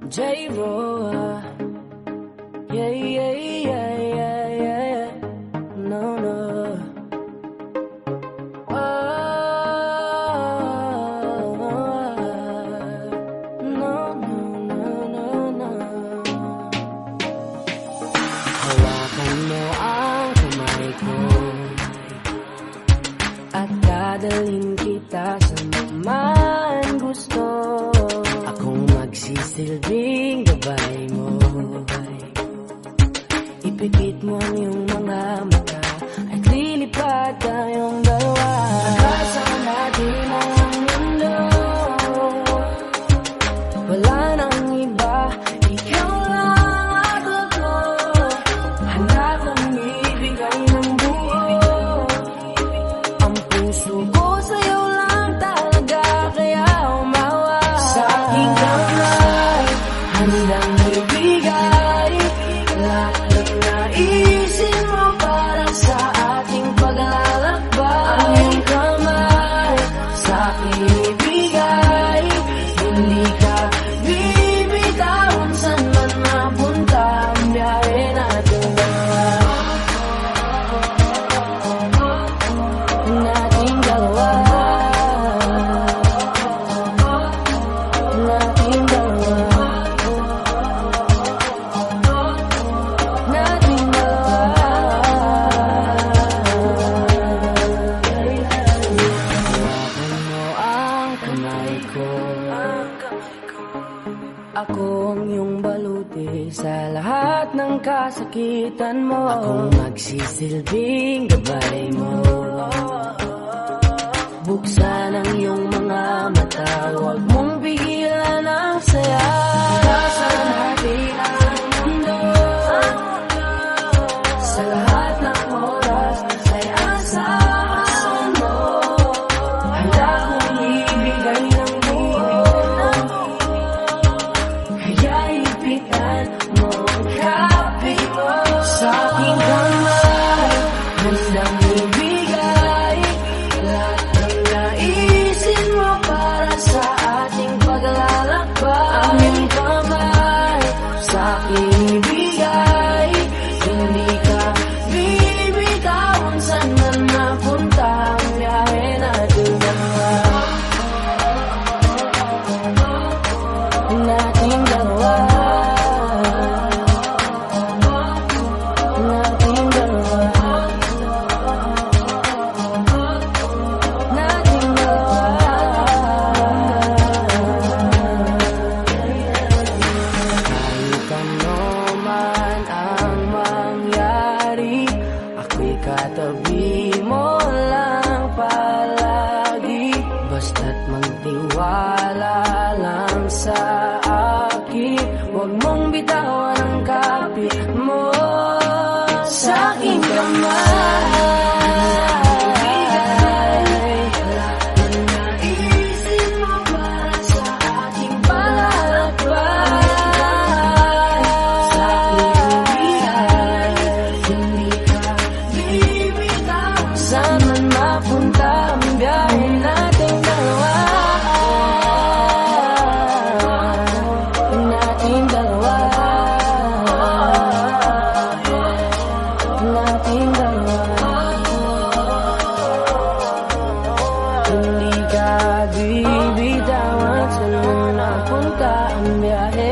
J-Roa. Yeah, yeah, yeah, yeah, yeah. No, no. Oh, no, no, no, no, no. Hawakan mo ang kamay ko at dadalhin kita sa man gusto. Akong magsisilbing gabay mo. Ipikit mo ang iyong mga mata at lilipad tayong dalawa. Nagkasama natin ang mundo. Wala nang iba, ikaw lang at ako. Handa kong ibigay ng buo. Ang puso ko sa'yo lang talaga, kaya umawa. Sa aking kamay, handang ibigay lahat ng naisin mo para sa ating paglalakbay. Ang iyong kamay sa aking ibigay, hindi ka bibitawan saan man mapunta ang biyahe natin dalawa. Nating dalawa. Nating dalawa. Nating dalawa. Hawakan mo ang kamay ko. Ako ang iyong baluti sa lahat ng kasakitan mo. Akong magsisilbing gabay mo. Buksan ang iyong mga mata, huwag mong pigilan ang saya. Nagkasama natin ang mundo. Sa lahat ng oras ay asahan mo. Handa kong ibigay ng buo. Kaya ipitan mo ang kapit mo. Sa aking kamay, handang ibigay lahat ng naisin mo para sa ating paglalakbay. Ang iyong kamay sa aking ibigay, hindi ka bibitawan saan man mapunta ang biyahe natin dalawa. Nating dalawa. Nating dalawa. Nating dalawa. Kahit ano man ang mangyari, ako'y katabi mo lang palagi. Basta't magtiwala lang sa akin, huwag mong bitawan ang kapit mo. Sa aking kamay, lahat ng naisin mo para sa ating paglalakbay. Sa aking ibigay, hindi ka bibitawan saan man mapunta ang biyahe nating dalawa. Nating dalawa. Nating dalawa. Hindi ka bibitawan saan man mapunta ang biyahe